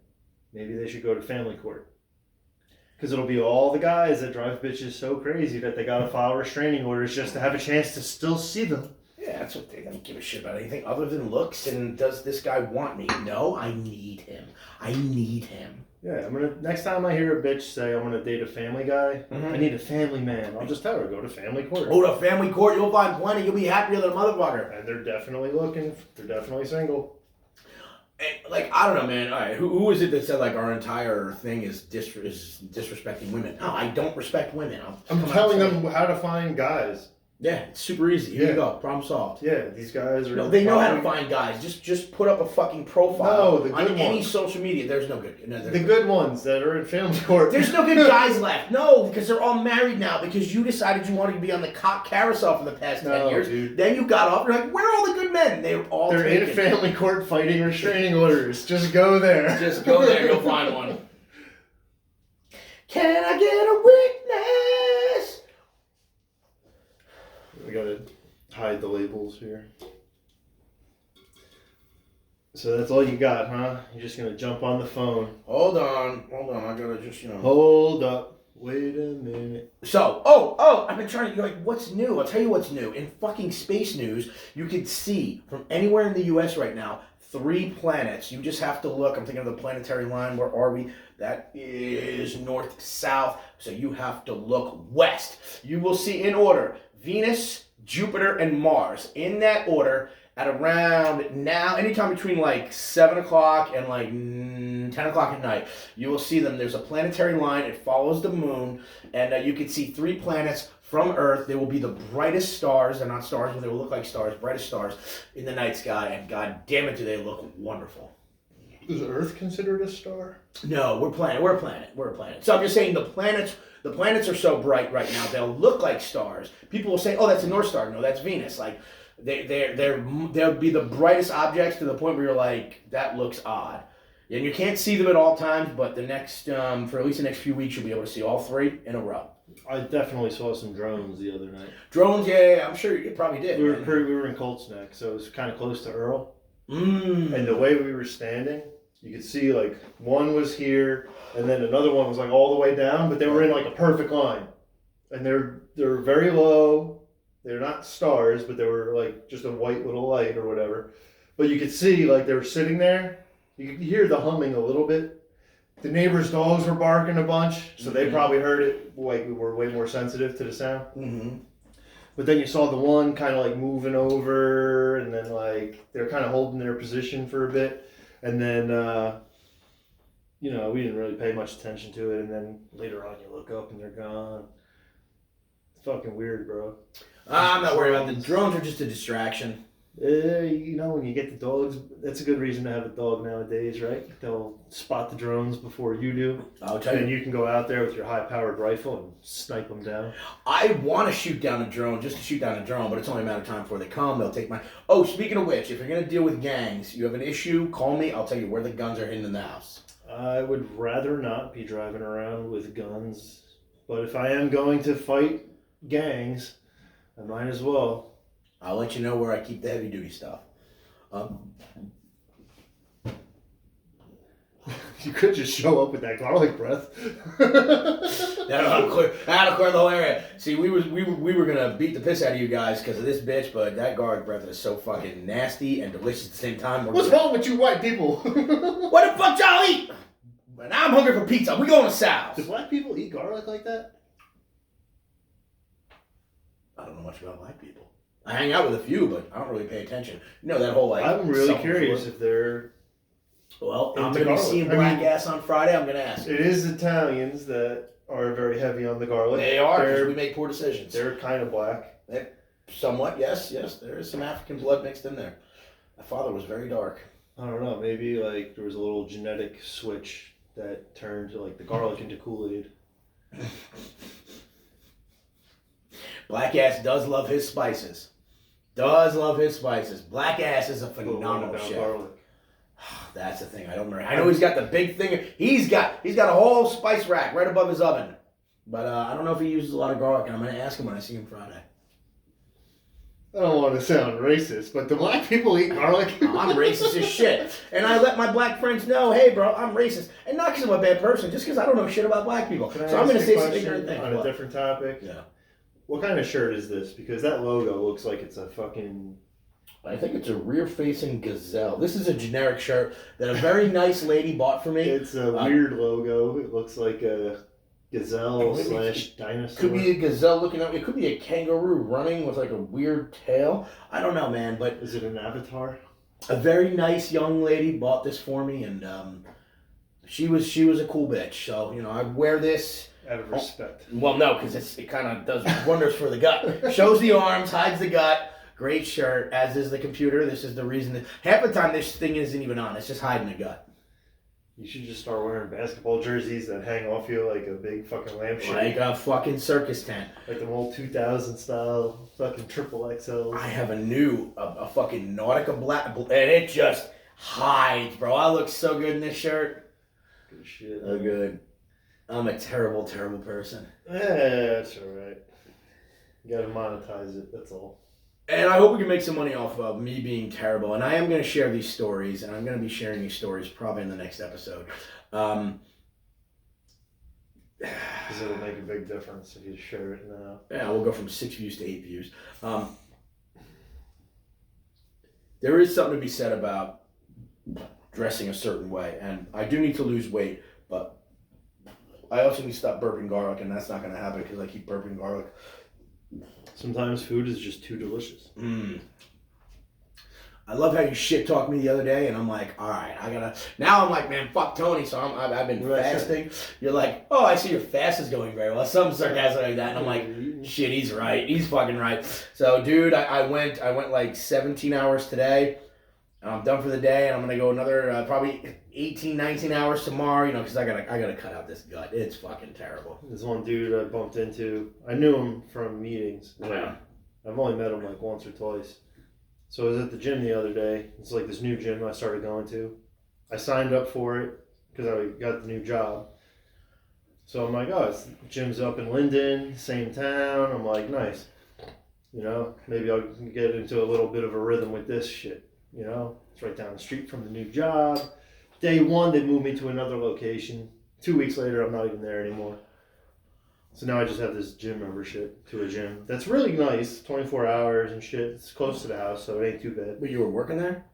Speaker 3: maybe they should go to family court. Because it'll be all the guys that drive bitches so crazy that they gotta file restraining orders just to have a chance to still see them.
Speaker 1: Yeah, that's what they don't give a shit about anything other than looks. And does this guy want me? No, I need him. I need him.
Speaker 3: Yeah, next time I hear a bitch say I'm gonna date a family guy, I need a family man. I'll just tell her go to family court.
Speaker 1: Go to family court, you'll find plenty. You'll be happier than a motherfucker.
Speaker 3: And they're definitely looking. They're definitely single.
Speaker 1: And, like, I don't know, man. All right, who is it that said like our entire thing is disrespecting women? No, I don't respect women.
Speaker 3: I'm telling them how to find guys.
Speaker 1: Yeah, it's super easy. Here you go. Problem solved.
Speaker 3: Yeah, these guys are.
Speaker 1: No, they know how to find guys. Just put up a fucking profile on any social media. There's no good. No,
Speaker 3: the good ones that are in family court.
Speaker 1: There's no good guys left. No, because they're all married now. Because you decided you wanted to be on the cock carousel for the past 10 years. Dude. Then you got off. You're like, where are all the good men? They're
Speaker 3: in family court fighting restraining orders. Just go there.
Speaker 1: Just go there. You'll find one. Can I get a witness?
Speaker 3: We gotta hide the labels here. So that's all you got, huh? You're just gonna jump on the phone.
Speaker 1: Hold on. I gotta just,
Speaker 3: Hold up. Wait a minute.
Speaker 1: So, I've been trying to, you're like, what's new? I'll tell you what's new. In fucking space news, you can see from anywhere in the U.S. right now, 3 planets. You just have to look. I'm thinking of the planetary line. Where are we? That is north-south. So you have to look west. You will see in order Venus, Jupiter, and Mars. In that order, at around now, anytime between like 7 o'clock and like 10 o'clock at night, you will see them. There's a planetary line. It follows the moon. And you can see 3 planets from Earth. They will be the brightest stars. They're not stars, but they will look like stars. Brightest stars in the night sky. And god damn it, do they look wonderful.
Speaker 3: Is Earth considered a star?
Speaker 1: No, we're a planet. So I'm just saying the planets are so bright right now, they'll look like stars. People will say, oh, that's a North Star. No, that's Venus. Like, they'll be the brightest objects to the point where you're like, that looks odd. And you can't see them at all times, but the next, for at least the next few weeks, you'll be able to see all 3 in a row.
Speaker 3: I definitely saw some drones the other night.
Speaker 1: Drones, yeah, I'm sure you probably did.
Speaker 3: We were in Colts Neck, so it was kind of close to Earl. And the way we were standing, you could see like one was here, and then another one was like all the way down, but they were in like a perfect line. And they're very low. They're not stars, but they were like just a white little light or whatever. But you could see like they were sitting there. You could hear the humming a little bit. The neighbors' dogs were barking a bunch, so they probably heard it. Like we were way more sensitive to the sound. Mm-hmm. But then you saw the one kind of like moving over, and then like they're kind of holding their position for a bit. And then, we didn't really pay much attention to it. And then later on, you look up and they're gone. It's fucking weird, bro.
Speaker 1: I'm not worried about the drones. Are just a distraction.
Speaker 3: When you get the dogs, that's a good reason to have a dog nowadays, right? They'll spot the drones before you do.
Speaker 1: I'll tell you.
Speaker 3: And you can go out there with your high-powered rifle and snipe them down.
Speaker 1: I want to shoot down a drone, just to shoot down a drone, but it's only a matter of time before they come. They'll take my... Oh, speaking of which, if you're going to deal with gangs, you have an issue, call me. I'll tell you where the guns are hidden in the house.
Speaker 3: I would rather not be driving around with guns. But if I am going to fight gangs, I might as well.
Speaker 1: I'll let you know where I keep the heavy duty stuff.
Speaker 3: You could just show up with that garlic breath.
Speaker 1: That'll clear the whole area. See, we were gonna beat the piss out of you guys because of this bitch, but that garlic breath is so fucking nasty and delicious at the same time.
Speaker 3: What's wrong with you white people?
Speaker 1: What the fuck y'all eat? But now I'm hungry for pizza. We going to Sal's.
Speaker 3: Do black people eat garlic like that?
Speaker 1: I don't know much about black people. I hang out with a few, but I don't really pay attention. That whole like.
Speaker 3: I'm really curious if they're.
Speaker 1: Well, I'm going to be seeing Black Ass on Friday. I'm going to ask.
Speaker 3: It is Italians that are very heavy on the garlic.
Speaker 1: They are, because we make poor decisions.
Speaker 3: They're kind of black.
Speaker 1: Somewhat, yes. There is some African blood mixed in there. My father was very dark.
Speaker 3: I don't know. Maybe like there was a little genetic switch that turned like the garlic into Kool-Aid.
Speaker 1: Black Ass does love his spices. Does love his spices. Black Ass is a phenomenal
Speaker 3: about
Speaker 1: chef.
Speaker 3: garlic.
Speaker 1: That's the thing. I don't remember. I know he's got the big thing. He's got a whole spice rack right above his oven. But I don't know if he uses a lot of garlic, and I'm going to ask him when I see him Friday.
Speaker 3: I don't want to sound racist, but do black people eat garlic?
Speaker 1: I'm racist as shit. And I let my black friends know, hey, bro, I'm racist. And not because I'm a bad person, just because I don't know shit about black people.
Speaker 3: Can I
Speaker 1: So I'm going to
Speaker 3: ask
Speaker 1: say
Speaker 3: a
Speaker 1: some
Speaker 3: question
Speaker 1: ignorant things.
Speaker 3: on a
Speaker 1: What?
Speaker 3: different topic?
Speaker 1: Yeah.
Speaker 3: What kind of shirt is this? Because that logo looks like it's a fucking...
Speaker 1: I think it's a rear-facing gazelle. This is a generic shirt that a very nice lady bought for me.
Speaker 3: It's a weird logo. It looks like a gazelle / dinosaur.
Speaker 1: Could be a gazelle looking at me. It could be a kangaroo running with like a weird tail. I don't know, man. But
Speaker 3: Is it an avatar?
Speaker 1: a very nice young lady bought this for me, and she was a cool bitch. So I wear this.
Speaker 3: Out of respect.
Speaker 1: Well, no, because it kind of does wonders for the gut. Shows the arms, hides the gut. Great shirt, as is the computer. This is the reason that half the time this thing isn't even on. It's just hiding the gut.
Speaker 3: You should just start wearing basketball jerseys that hang off you like a big fucking lampshade.
Speaker 1: Like a fucking circus tent.
Speaker 3: Like the old 2000 style fucking triple XL.
Speaker 1: I have a fucking Nautica black, and it just hides, bro. I look so good in this shirt.
Speaker 3: Good shit.
Speaker 1: So good. I'm a terrible, terrible person.
Speaker 3: Yeah, that's alright. You gotta monetize it, that's all.
Speaker 1: And I hope we can make some money off of me being terrible. And I am going to share these stories, and I'm going to be sharing these stories probably in the next episode.
Speaker 3: Because it'll make a big difference if you share it now.
Speaker 1: Yeah, we'll go from 6 views to 8 views. There is something to be said about dressing a certain way, and I do need to lose weight, but I also need to stop burping garlic, and that's not going to happen because I keep burping garlic.
Speaker 3: Sometimes food is just too delicious.
Speaker 1: I love how you shit talked me the other day, and I'm like, all right, now I'm like, man, fuck Tony, so I've been fasting. You're like, oh, I see your fast is going very well. Some sarcasm like that, and I'm like, shit, he's right. He's fucking right. So, dude, I went like 17 hours today. I'm done for the day, and I'm going to go another probably 18, 19 hours tomorrow, because I gotta cut out this gut. It's fucking terrible.
Speaker 3: There's one dude I bumped into. I knew him from meetings.
Speaker 1: Yeah.
Speaker 3: I've only met him like once or twice. So I was at the gym the other day. It's like this new gym I started going to. I signed up for it because I got the new job. So I'm like, oh, it's gym's up in Linden, same town. I'm like, nice. Maybe I'll get into a little bit of a rhythm with this shit. It's right down the street from the new job. Day one, they moved me to another location. 2 weeks later, I'm not even there anymore. So now I just have this gym membership to a gym. That's really nice, 24 hours and shit. It's close to the house, so it ain't too bad.
Speaker 1: But you were working there?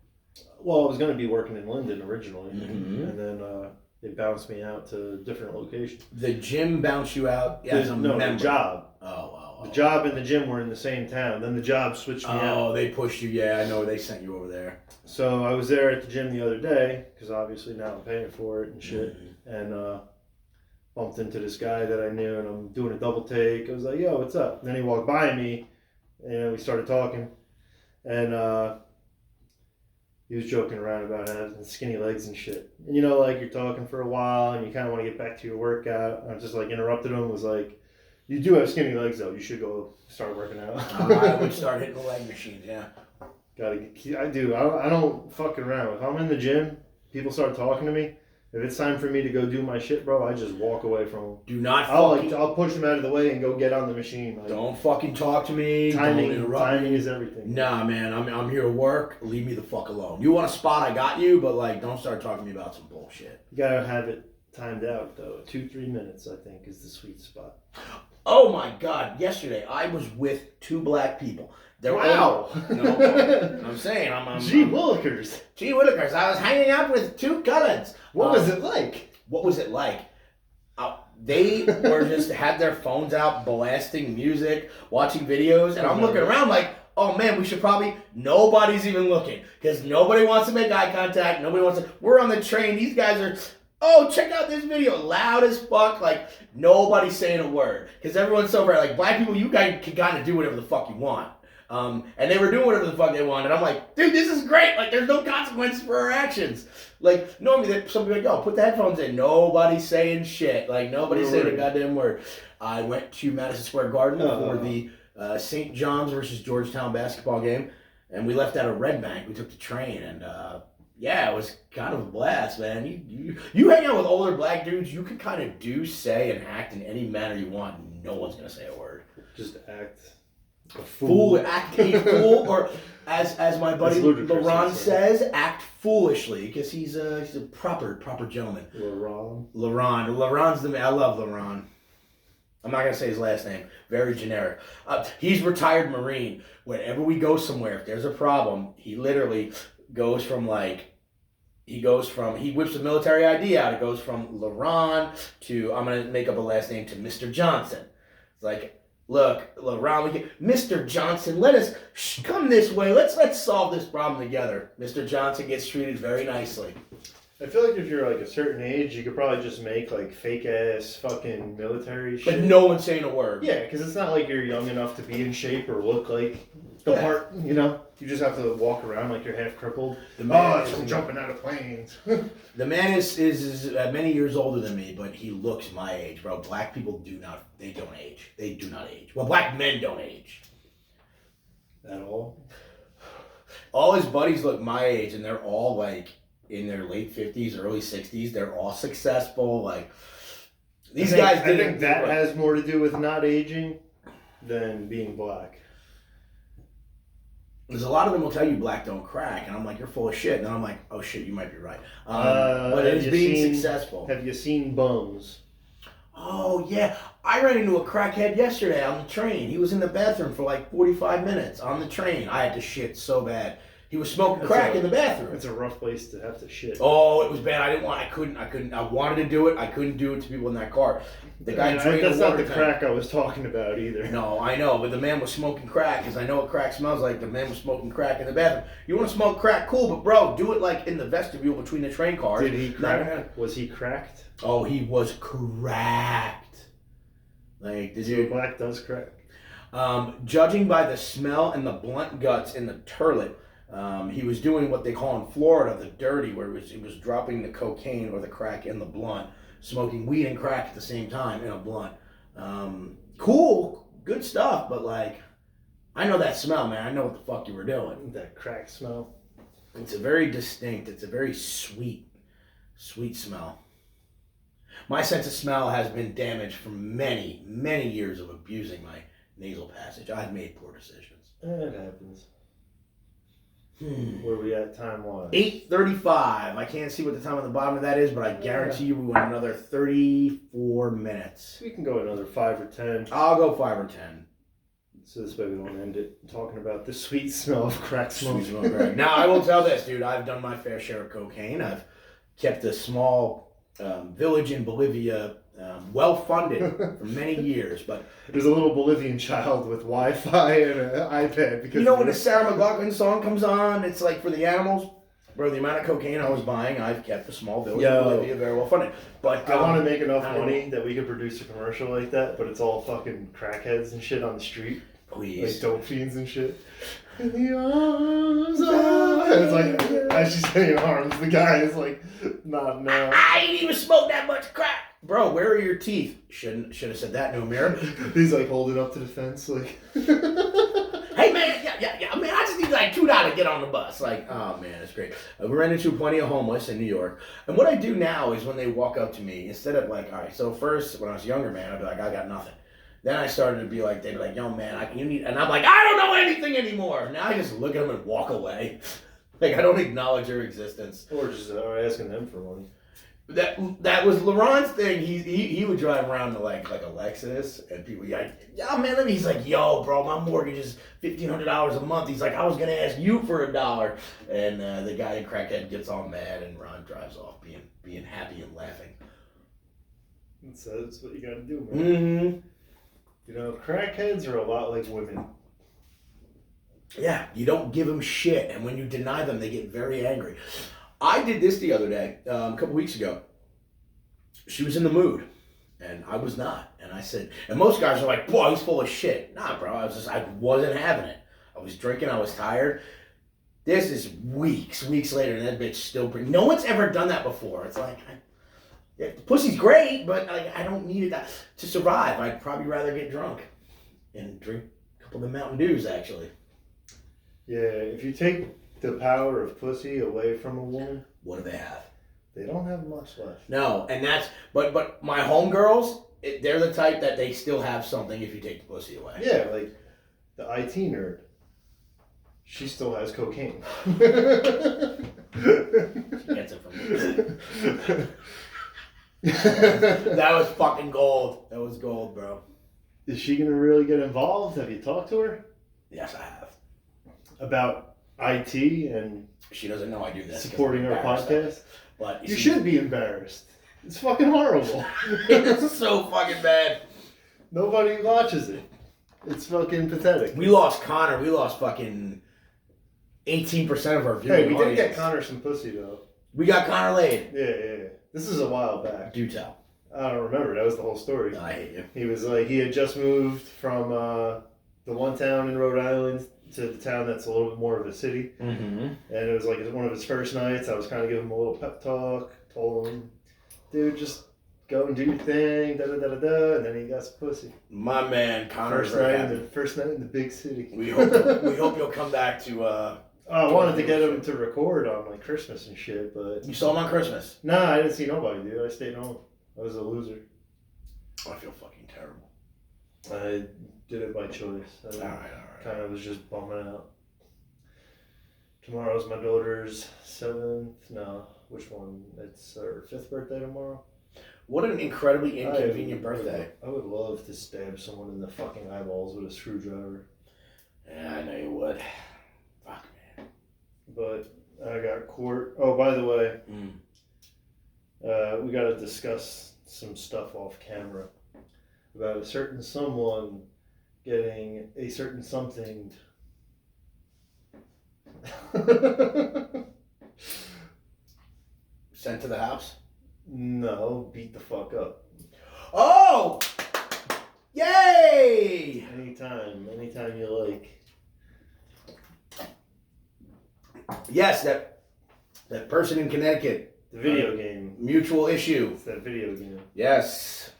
Speaker 3: Well, I was going to be working in Linden originally.
Speaker 1: Mm-hmm.
Speaker 3: And then they bounced me out to a different location.
Speaker 1: The gym bounced you out as a member?
Speaker 3: The job.
Speaker 1: Oh.
Speaker 3: The job and the gym were in the same town. Then the job switched me out.
Speaker 1: Oh, they pushed you. Yeah, I know. They sent you over there.
Speaker 3: So I was there at the gym the other day, because obviously now I'm paying for it and shit. Mm-hmm. And bumped into this guy that I knew, and I'm doing a double take. I was like, yo, what's up? And then he walked by me, and we started talking. And he was joking around about having skinny legs and shit. And like you're talking for a while, and you kind of want to get back to your workout. I just like interrupted him, was like, you do have skinny legs though. You should go start working out.
Speaker 1: I would start hitting the leg machines, yeah.
Speaker 3: I do. I don't fuck around. If I'm in the gym, people start talking to me. If it's time for me to go do my shit, bro, I just walk away from them.
Speaker 1: Do not
Speaker 3: I'll push them out of the way and go get on the machine. Like,
Speaker 1: don't fucking talk to me.
Speaker 3: Timing
Speaker 1: me.
Speaker 3: is everything.
Speaker 1: Nah, man. I'm here to work. Leave me the fuck alone. You want a spot, I got you, but don't start talking to me about some bullshit.
Speaker 3: You gotta have it timed out though. 2-3 minutes, I think, is the sweet spot.
Speaker 1: Oh my God! Yesterday I was with 2 black people.
Speaker 3: Wow!
Speaker 1: No, I'm saying
Speaker 3: Gee Willikers.
Speaker 1: Gee Willikers. I was hanging out with 2 cullens.
Speaker 3: What was it like?
Speaker 1: What was it like? They were just had their phones out, blasting music, watching videos, and I'm looking around like, oh man, we should probably. Nobody's even looking because nobody wants to make eye contact. Nobody wants to. We're on the train. These guys are. Oh, check out this video. Loud as fuck. Nobody's saying a word. Because everyone's so rare. Black people, you guys can kind of do whatever the fuck you want. And they were doing whatever the fuck they wanted. I'm like, dude, this is great. Like, there's no consequences for our actions. Like, normally somebody like, yo, put the headphones in. Nobody's saying shit. Like, nobody's saying a goddamn word. I went to Madison Square Garden for the St. John's versus Georgetown basketball game, and we left out of Red Bank. We took the train, and yeah, it was kind of a blast, man. You hang out with older black dudes, you can kind of do, say, and act in any manner you want. No one's gonna say a word.
Speaker 3: Just act a
Speaker 1: Fool, act a fool, or as my buddy LaRon says, act foolishly, because he's a proper gentleman. LaRon's the man. I love LaRon. I'm not gonna say his last name. Very generic. He's retired Marine. Whenever we go somewhere, if there's a problem, he literally goes from he whips the military ID out. It goes from LaRon to, I'm gonna make up a last name, to Mr. Johnson. It's like, look, LaRon, Mr. Johnson, let us come this way. Let's solve this problem together. Mr. Johnson gets treated very nicely.
Speaker 3: I feel like if you're like a certain age, you could probably just make like fake ass fucking military shit.
Speaker 1: But no one's saying a word.
Speaker 3: Yeah, because it's not like you're young enough to be in shape or look like the part, you know? You just have to walk around like you're half crippled. It's from jumping out of planes.
Speaker 1: The man is many years older than me, but he looks my age, bro. Black people don't age. They do not age. Well, black men don't age.
Speaker 3: At all?
Speaker 1: All his buddies look my age, and they're all like in their late 50s, early 60s. They're all successful. Like, these guys
Speaker 3: I think that has more to do with not aging than being black.
Speaker 1: There's a lot of them will tell you black don't crack, and I'm like, you're full of shit. And then I'm like, oh shit, you might be right. But it's being successful.
Speaker 3: Have you seen Bums?
Speaker 1: Oh yeah, I ran into a crackhead yesterday on the train. He was in the bathroom for like 45 minutes on the train. I had to shit so bad. He was smoking crack in the bathroom.
Speaker 3: It's a rough place to have to shit.
Speaker 1: Oh, it was bad. I couldn't. I wanted to do it. I couldn't do it to people in that car. The guy drained
Speaker 3: That's
Speaker 1: the
Speaker 3: not the
Speaker 1: water
Speaker 3: crack I was talking about either.
Speaker 1: No, I know, but the man was smoking crack, because I know what crack smells like. The man was smoking crack in the bathroom. You want to smoke crack? Cool, but bro, do it like in the vestibule between the train cars.
Speaker 3: Did he crack? Was he cracked?
Speaker 1: Oh, he was cracked. Like, did you?
Speaker 3: Black does crack.
Speaker 1: Judging by the smell and the blunt guts in the turlet, he was doing what they call in Florida the dirty, where he was dropping the cocaine or the crack in the blunt, smoking weed and crack at the same time in a blunt. Cool, good stuff, but like, I know that smell, man. I know what the fuck you were doing.
Speaker 3: That crack smell.
Speaker 1: It's a very distinct, it's a very sweet smell. My sense of smell has been damaged from many, many years of abusing my nasal passage. I've made poor decisions.
Speaker 3: It happens. Where we at time-wise?
Speaker 1: 8:35. I can't see what the time on the bottom of that is, but I guarantee you we went another 34 minutes.
Speaker 3: We can go another 5 or 10.
Speaker 1: I'll go 5 or 10.
Speaker 3: So this way we don't end it talking about the sweet smell of crack smoke.
Speaker 1: Sweet smell of crack. Now, I will tell this, dude. I've done my fair share of cocaine. I've kept a small village in Bolivia well-funded for many years, but
Speaker 3: there's a little Bolivian child with Wi-Fi and an iPad. Because
Speaker 1: you know when the Sarah McLachlan song comes on, it's like for the animals. Bro, the amount of cocaine I was buying, I've kept a small village in Bolivia very well-funded. But
Speaker 3: I want to make enough money that we could produce a commercial like that, but it's all fucking crackheads and shit on the street.
Speaker 1: Please.
Speaker 3: Like dope fiends and shit. In the arms of... It's like, as she's saying arms, the guy is like, nah, no.
Speaker 1: I ain't even smoked that much crack. Bro, where are your teeth? Should have said that, no mirror.
Speaker 3: He's like holding up to the fence, like.
Speaker 1: Hey man, yeah. Man, I just need like $2 to get on the bus. Like, oh man, it's great. We ran into plenty of homeless in New York, and what I do now is when they walk up to me, instead of like, all right. So first, when I was younger, man, I'd be like, I got nothing. Then I started to be like, they'd be like, yo man, you need, and I'm like, I don't know anything anymore. Now I just look at them and walk away. Like I don't acknowledge their existence.
Speaker 3: Or just asking them for money.
Speaker 1: That was LaRon's thing. He would drive around to like a Lexus, and people like, yo man, he's like, yo bro, my mortgage is $1,500 a month. He's like, I was gonna ask you for $1, and the guy in crackhead gets all mad, and Ron drives off being happy and laughing.
Speaker 3: That's what you gotta do, man.
Speaker 1: Mm-hmm.
Speaker 3: You know, crackheads are a lot like women.
Speaker 1: Yeah, you don't give them shit, and when you deny them, they get very angry. I did this the other day, a couple weeks ago. She was in the mood, and I was not. And I said, and most guys are like, boy, he's full of shit. Nah, bro, I wasn't having it. I was drinking. I was tired. This is weeks later, and that bitch still bring. No one's ever done that before. It's like, the pussy's great, but like, I don't need it to survive. I'd probably rather get drunk and drink a couple of the Mountain Dews, actually.
Speaker 3: Yeah, if you take the power of pussy away from a woman,
Speaker 1: What do they have?
Speaker 3: they don't have much left.
Speaker 1: No, and that's but my homegirls, they're the type that they still have something if you take the pussy away.
Speaker 3: Yeah, like the IT nerd. She still has cocaine.
Speaker 1: She gets it from me. That was fucking gold. That was gold, bro.
Speaker 3: Is she gonna really get involved? Have you talked to her
Speaker 1: Yes, I have.
Speaker 3: about IT and
Speaker 1: She doesn't know I do this.
Speaker 3: supporting our podcast?
Speaker 1: But
Speaker 3: You should be embarrassed. It's fucking horrible.
Speaker 1: It's so fucking bad.
Speaker 3: Nobody watches it. It's fucking pathetic.
Speaker 1: We lost Connor. We lost fucking 18% of our viewing
Speaker 3: Hey, we did
Speaker 1: audience.
Speaker 3: get Connor some pussy though.
Speaker 1: We got Connor laid.
Speaker 3: Yeah. This is a while back.
Speaker 1: Do tell.
Speaker 3: I don't remember. That was the whole story.
Speaker 1: I hate you.
Speaker 3: He was like, he had just moved from the one town in Rhode Island to the town that's a little bit more of a city.
Speaker 1: Mm-hmm.
Speaker 3: And it was like one of his first nights. I was kind of giving him a little pep talk. Told him, dude, just go and do your thing. Da da da da da. And then he got some pussy.
Speaker 1: My man, Connor.
Speaker 3: First night in the big city.
Speaker 1: We hope you'll come back to.
Speaker 3: I wanted to get him to record on like Christmas and shit, but
Speaker 1: You saw him on Christmas.
Speaker 3: nah, I didn't see nobody, dude. I stayed home. I was a loser.
Speaker 1: I feel fucking terrible.
Speaker 3: I did it by choice.
Speaker 1: All right.
Speaker 3: Kind of was just bumming out. Tomorrow's my daughter's 7th. No, which one? It's her 5th birthday tomorrow.
Speaker 1: What an incredibly inconvenient
Speaker 3: I
Speaker 1: birthday.
Speaker 3: would love to stab someone in the fucking eyeballs with a screwdriver.
Speaker 1: Yeah, I know you would. Fuck, man.
Speaker 3: But I got court. Oh, by the way, we got to discuss some stuff off camera about a certain someone getting a certain something.
Speaker 1: Sent to the house?
Speaker 3: No, beat the fuck up.
Speaker 1: Oh! Yay!
Speaker 3: Anytime you like.
Speaker 1: Yes, that person in Connecticut.
Speaker 3: The video game.
Speaker 1: Mutual issue.
Speaker 3: It's that video game.
Speaker 1: Yes,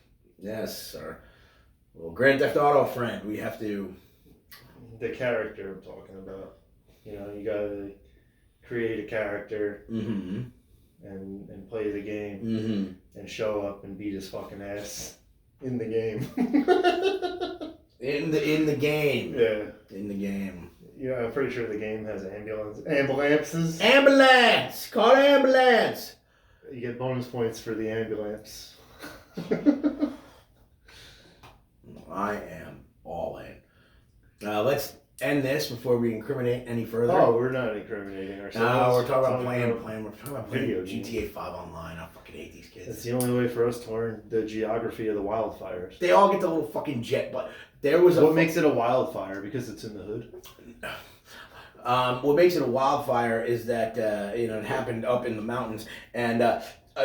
Speaker 1: our little Grand Theft Auto friend. We have to.
Speaker 3: The character I'm talking about. You know, you gotta create a character
Speaker 1: Mm-hmm.
Speaker 3: and play the game
Speaker 1: Mm-hmm.
Speaker 3: and show up and beat his fucking ass in the game.
Speaker 1: In the game.
Speaker 3: Yeah.
Speaker 1: In the game.
Speaker 3: Yeah, I'm pretty sure the game has ambulances.
Speaker 1: Ambulance! Call ambulance!
Speaker 3: You get bonus points for the ambulance.
Speaker 1: I am all in. Let's end this before we incriminate any further.
Speaker 3: Oh, we're not incriminating ourselves.
Speaker 1: No, we're talking about
Speaker 3: We're
Speaker 1: playing
Speaker 3: video
Speaker 1: GTA 5 online. I fucking hate these
Speaker 3: That's
Speaker 1: kids.
Speaker 3: the only way for us to learn the geography of the wildfires.
Speaker 1: They all get the little fucking jet, but there was
Speaker 3: What makes it a wildfire? Because it's in the hood?
Speaker 1: What makes it a wildfire is that it happened up in the mountains, and an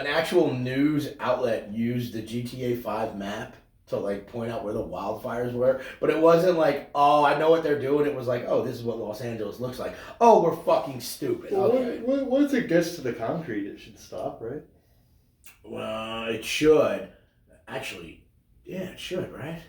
Speaker 1: actual news outlet used the GTA 5 map to like point out where the wildfires were, but it wasn't like, oh, I know what they're doing. It was like, oh, this is what Los Angeles looks like. Oh, we're fucking stupid.
Speaker 3: Well,
Speaker 1: Okay.
Speaker 3: once it gets to the concrete, it should stop, right?
Speaker 1: Well, it should. Actually, yeah, it should, right?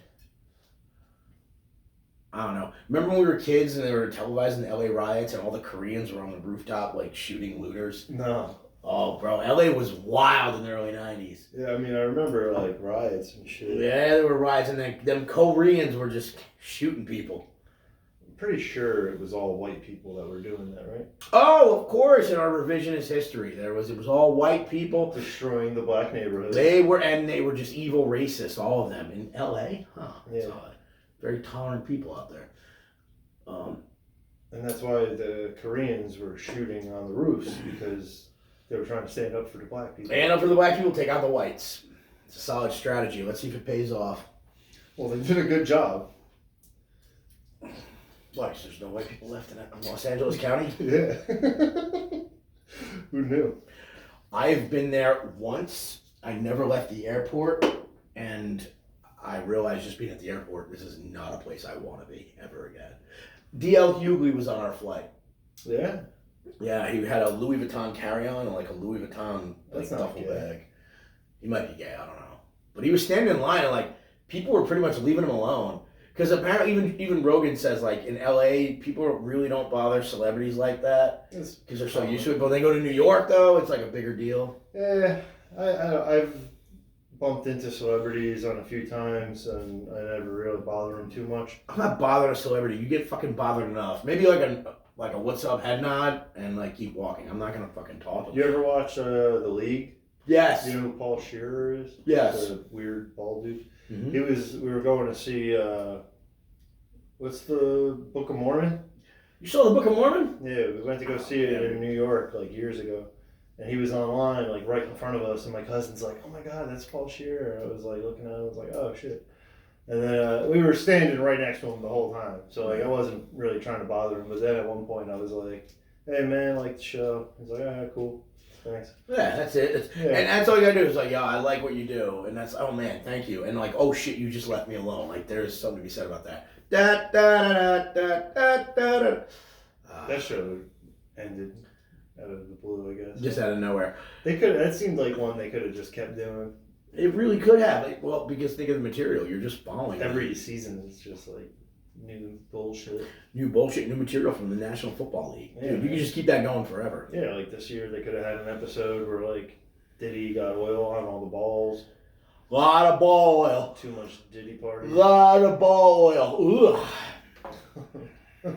Speaker 1: I don't know. Remember when we were kids and they were televising the LA riots and all the Koreans were on the rooftop like shooting looters?
Speaker 3: No.
Speaker 1: Oh, bro, LA was wild in the early 90s.
Speaker 3: Yeah, I mean, I remember like riots and shit.
Speaker 1: Yeah, there were riots and them Koreans were just shooting people.
Speaker 3: I'm pretty sure it was all white people that were doing that, right?
Speaker 1: Oh, of course, in our revisionist history, it was all white people.
Speaker 3: Destroying the black neighborhoods.
Speaker 1: They were just evil racists, all of them in LA. Huh? That's
Speaker 3: Yeah.
Speaker 1: odd. Very tolerant people out there.
Speaker 3: And that's why the Koreans were shooting on the roofs, because they were trying to stand up for the black people.
Speaker 1: And up for the black people, take out the whites. It's a solid strategy. Let's see if it pays off.
Speaker 3: Well, they did a good job.
Speaker 1: Why? There's no white people left in Los Angeles County?
Speaker 3: Yeah. Who knew?
Speaker 1: I've been there once. I never left the airport, and I realized just being at the airport, this is not a place I want to be ever again. D.L. Hughley was on our flight.
Speaker 3: Yeah.
Speaker 1: Yeah, he had a Louis Vuitton carry-on and like a Louis Vuitton
Speaker 3: That's not
Speaker 1: duffel
Speaker 3: gay.
Speaker 1: bag. He might be gay, I don't know. But he was standing in line and like people were pretty much leaving him alone. Because apparently even Rogan says like in LA, people really don't bother celebrities like that. Because they're so used to it. But when they go to New York though, it's like a bigger deal.
Speaker 3: Yeah, I've bumped into celebrities on a few times, and I never really bother them too much.
Speaker 1: I'm not bothering a celebrity. You get fucking bothered enough. Maybe like a what's up head nod and like keep walking. I'm not gonna fucking talk to
Speaker 3: You ever watch The League?
Speaker 1: Yes.
Speaker 3: You know who Paul Shearer is?
Speaker 1: Yes.
Speaker 3: The weird bald dude.
Speaker 1: Mm-hmm.
Speaker 3: We were going to see, what's the Book of Mormon?
Speaker 1: You saw the Book of Mormon?
Speaker 3: Yeah, we went to go see it in New York like years ago. And he was online, like right in front of us, and my cousin's like, "Oh my God, that's Paul Shearer." I was like looking at him, I was like, "Oh shit!" And then we were standing right next to him the whole time, so like I wasn't really trying to bother him. But then at one point, I was like, "Hey man, I like the show." He's like, "Ah, cool, thanks."
Speaker 1: Yeah, that's it.
Speaker 3: Yeah.
Speaker 1: And that's all you gotta do is like, yo, I like what you do, and that's oh man, thank you. And like, oh shit, you just left me alone. Like, there's something to be said about that. Da da da da da da da.
Speaker 3: That show ended out of the blue, I guess.
Speaker 1: Just out of nowhere.
Speaker 3: They could. That seemed like one they could have just kept doing.
Speaker 1: It really could have. Like, well, because think of the material. You're just following
Speaker 3: Every season is just like new bullshit.
Speaker 1: new bullshit, new material from the National Football League.
Speaker 3: Yeah,
Speaker 1: Dude, you
Speaker 3: man.
Speaker 1: can just keep that going forever.
Speaker 3: Yeah, like this year they could have had an episode where like Diddy got oil on all the balls.
Speaker 1: Lot of ball oil.
Speaker 3: Too much Diddy party.
Speaker 1: Lot of ball oil. Ugh. Sorry,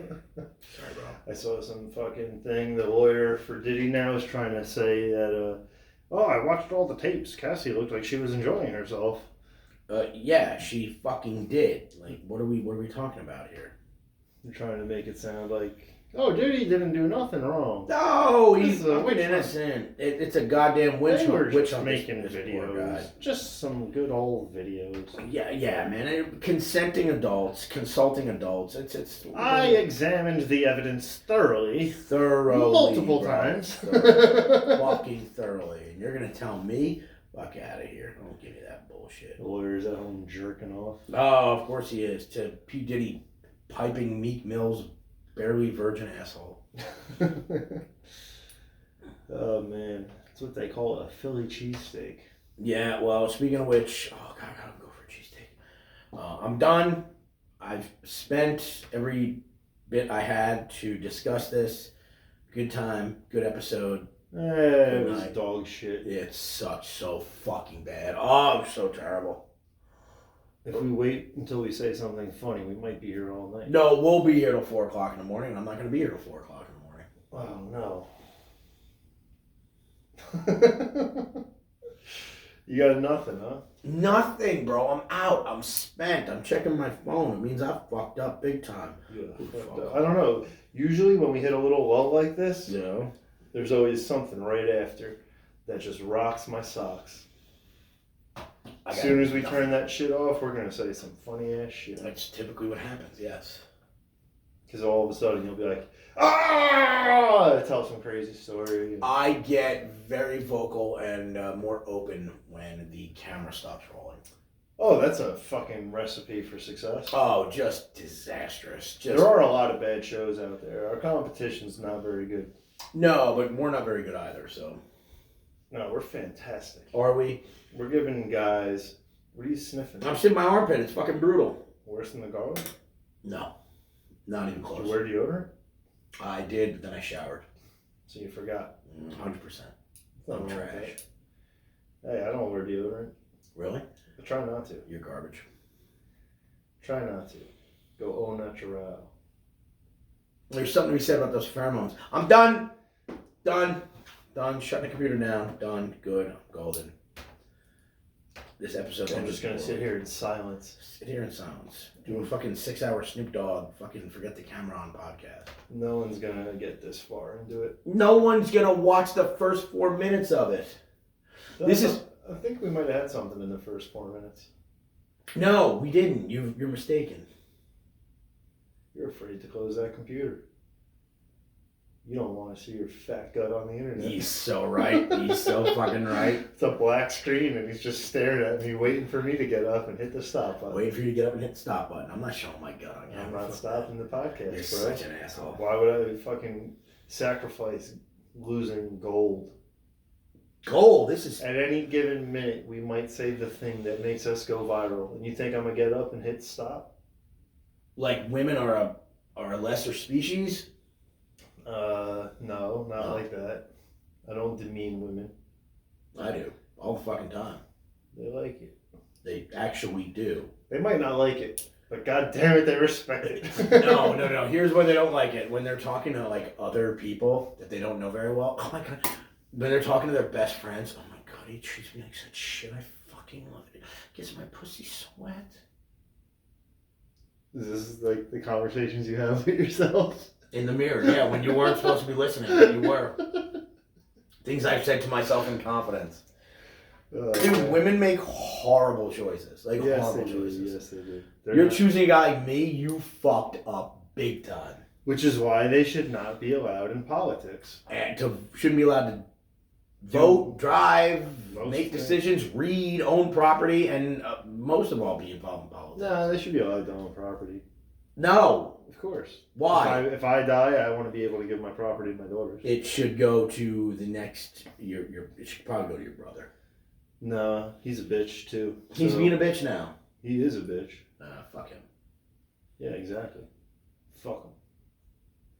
Speaker 1: bro.
Speaker 3: I saw some fucking thing. The lawyer for Diddy now is trying to say that, I watched all the tapes. Cassie looked like she was enjoying herself.
Speaker 1: Yeah, she fucking did. Like, what are we talking about here?
Speaker 3: They're trying to make it sound like, oh, Diddy didn't do nothing wrong.
Speaker 1: No, he's
Speaker 3: This is a
Speaker 1: fucking
Speaker 3: witch hunt.
Speaker 1: innocent. It's a goddamn witch
Speaker 3: They were
Speaker 1: hunt. Witch
Speaker 3: just
Speaker 1: hunt.
Speaker 3: making
Speaker 1: This poor
Speaker 3: videos.
Speaker 1: guy.
Speaker 3: Just some good old videos.
Speaker 1: Yeah, man. Consenting adults, consulting adults. It's.
Speaker 3: I examined the evidence thoroughly.
Speaker 1: thoroughly
Speaker 3: Multiple
Speaker 1: bro.
Speaker 3: times.
Speaker 1: Fucking thoroughly. And you're gonna tell me, fuck out of here. Don't give me that bullshit.
Speaker 3: The lawyer's at home jerking off.
Speaker 1: Oh, of course he is. To P. Diddy piping Meek Mill's barely virgin asshole.
Speaker 3: Oh man, that's what they call a Philly cheesesteak.
Speaker 1: Yeah, well, speaking of which, oh god, I gotta go for a cheesesteak. I'm done. I've spent every bit I had to discuss this. Good time, good episode.
Speaker 3: It was
Speaker 1: night.
Speaker 3: dog shit.
Speaker 1: It sucked so fucking bad. Oh, it was so terrible.
Speaker 3: If we wait until we say something funny, we might be here all night.
Speaker 1: No, we'll be here till 4 o'clock in the morning, and I'm not gonna be here till 4 o'clock in the morning.
Speaker 3: Oh no. You got nothing, huh?
Speaker 1: Nothing, bro. I'm out. I'm spent. I'm checking my phone. It means I fucked up big time.
Speaker 3: Yeah. I don't know. Usually when we hit a little lull like this,
Speaker 1: You know?
Speaker 3: there's always something right after that just rocks my socks. As soon as we turn that shit off, we're gonna say some funny ass shit.
Speaker 1: That's typically what happens, yes.
Speaker 3: Because all of a sudden you'll be like, ah! Tell some crazy story.
Speaker 1: I get very vocal and more open when the camera stops rolling.
Speaker 3: Oh, that's a fucking recipe for success.
Speaker 1: Oh, just disastrous. Just
Speaker 3: There are a lot of bad shows out there. Our competition's not very good.
Speaker 1: No, but we're not very good either, so.
Speaker 3: No, we're fantastic.
Speaker 1: Are we?
Speaker 3: We're giving guys. What are you sniffing?
Speaker 1: I'm sitting in my armpit. It's fucking brutal.
Speaker 3: Worse than the garlic?
Speaker 1: No. Not even
Speaker 3: Did
Speaker 1: close.
Speaker 3: you wear deodorant?
Speaker 1: I did, but then I showered.
Speaker 3: So you forgot.
Speaker 1: 100%. I'm
Speaker 3: Nothing wrong with
Speaker 1: trash.
Speaker 3: that. Hey, I don't wear deodorant.
Speaker 1: Really?
Speaker 3: But try not to.
Speaker 1: You're garbage.
Speaker 3: Try not to. Go au naturel.
Speaker 1: There's something to be said about those pheromones. I'm done. Done. Shutting the computer down. Done. Good. I'm golden. This episode.
Speaker 3: I'm just gonna sit here in silence.
Speaker 1: Sit here in silence. Do a fucking 6-hour Snoop Dogg. Fucking forget the camera on podcast.
Speaker 3: No one's gonna get this far into it.
Speaker 1: No one's gonna watch the first 4 minutes of it.
Speaker 3: I think we might have had something in the first 4 minutes.
Speaker 1: No, we didn't. You're mistaken.
Speaker 3: You're afraid to close that computer. You don't want to see your fat gut on the internet.
Speaker 1: He's so right. He's so fucking right.
Speaker 3: It's a black screen and he's just staring at me, waiting for me to get up and hit the stop button.
Speaker 1: Waiting for you to get up and hit the stop button. I'm not showing my gut on
Speaker 3: I'm
Speaker 1: camera.
Speaker 3: not stopping the podcast,
Speaker 1: You're
Speaker 3: bro.
Speaker 1: such an asshole.
Speaker 3: Why would I fucking sacrifice losing gold?
Speaker 1: Gold. This is.
Speaker 3: At any given minute, we might say the thing that makes us go viral. And you think I'm gonna get up and hit stop?
Speaker 1: Like women are a lesser species.
Speaker 3: No, not like that. I don't demean women.
Speaker 1: I do all the fucking time.
Speaker 3: They like it.
Speaker 1: They actually do.
Speaker 3: They might not like it, but god damn it, they respect it.
Speaker 1: No. Here's why they don't like it. When they're talking to like other people that they don't know very well. Oh my god. When they're talking to their best friends. Oh my god, he treats me like such shit. I fucking love it. Gets my pussy so wet.
Speaker 3: This is like the conversations you have with yourself.
Speaker 1: In the mirror, yeah, when you weren't supposed to be listening, but you were. Things I've said to myself in confidence. Dude, women make horrible choices. Like, horrible choices.
Speaker 3: Yes, they do.
Speaker 1: You're choosing a guy like me, you fucked up big time.
Speaker 3: Which is why they should not be allowed in politics.
Speaker 1: And shouldn't be allowed to vote, drive,
Speaker 3: Most
Speaker 1: make
Speaker 3: things.
Speaker 1: decisions, read, own property, and most of all be involved in politics.
Speaker 3: No, they should be allowed to own property.
Speaker 1: No.
Speaker 3: Of course.
Speaker 1: Why?
Speaker 3: If I die, I want to be able to give my property to my daughters.
Speaker 1: It should go to the next. It should probably go to your brother.
Speaker 3: No, he's a bitch too.
Speaker 1: He's
Speaker 3: So,
Speaker 1: being a bitch now.
Speaker 3: He is a bitch.
Speaker 1: Fuck him.
Speaker 3: Yeah, exactly. Fuck him.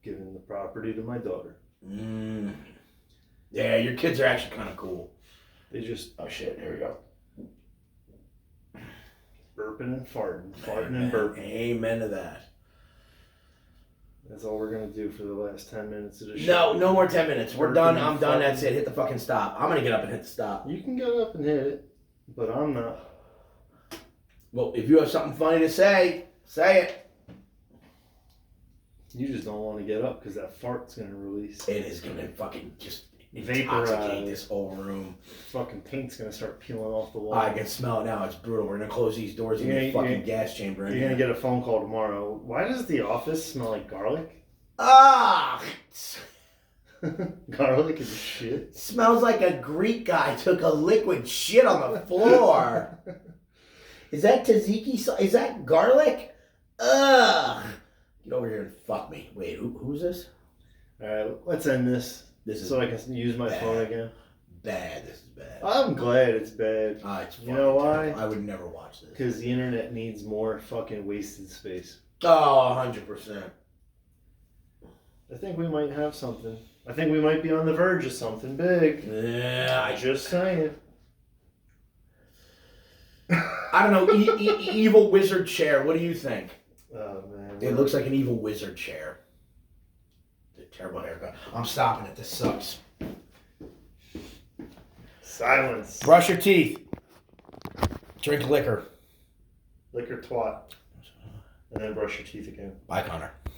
Speaker 3: Giving the property to my daughter.
Speaker 1: Yeah, your kids are actually kind of cool.
Speaker 3: They just
Speaker 1: Oh shit! Here we go.
Speaker 3: burping and farting, farting
Speaker 1: Amen.
Speaker 3: and burping.
Speaker 1: Amen to that.
Speaker 3: That's all we're gonna do for the last 10 minutes of the show.
Speaker 1: No more 10 minutes. We're
Speaker 3: Burping
Speaker 1: done.
Speaker 3: and
Speaker 1: I'm done.
Speaker 3: farting.
Speaker 1: That's it. Hit the fucking stop. I'm gonna get up and hit the stop.
Speaker 3: You can get up and hit it, but I'm not.
Speaker 1: Well, if you have something funny to say it.
Speaker 3: You just don't want to get up because that fart's gonna release.
Speaker 1: It is gonna fucking just
Speaker 3: Vaporize.
Speaker 1: intoxicate this whole room.
Speaker 3: Fucking paint's gonna start peeling off the wall.
Speaker 1: I can smell it now. It's brutal. We're gonna close these doors and
Speaker 3: Yeah,
Speaker 1: get a fucking
Speaker 3: yeah.
Speaker 1: gas chamber in
Speaker 3: You're gonna
Speaker 1: here.
Speaker 3: get a phone call tomorrow. Why does the office smell like garlic?
Speaker 1: Ah!
Speaker 3: Garlic is shit.
Speaker 1: Smells like a Greek guy took a liquid shit on the floor. Is that tzatziki? Is that garlic? Ugh! Get over here and fuck me. Wait, who's this?
Speaker 3: Alright, let's end this.
Speaker 1: This is
Speaker 3: So I can use my
Speaker 1: bad.
Speaker 3: phone again.
Speaker 1: bad. This is bad.
Speaker 3: I'm glad it's bad.
Speaker 1: It's
Speaker 3: You know
Speaker 1: fucking
Speaker 3: why?
Speaker 1: terrible. I would never watch this.
Speaker 3: Because the internet needs more fucking wasted space.
Speaker 1: Oh, 100%.
Speaker 3: I think we might have something. I think we might be on the verge of something big.
Speaker 1: Yeah,
Speaker 3: Just saying.
Speaker 1: I don't know. Evil wizard chair. What do you think?
Speaker 3: Oh man.
Speaker 1: It looks like an evil wizard chair. It's a terrible haircut. I'm stopping it. This sucks.
Speaker 3: Silence.
Speaker 1: Brush your teeth. Drink liquor.
Speaker 3: Liquor twat. And then brush your teeth again.
Speaker 1: Bye, Connor.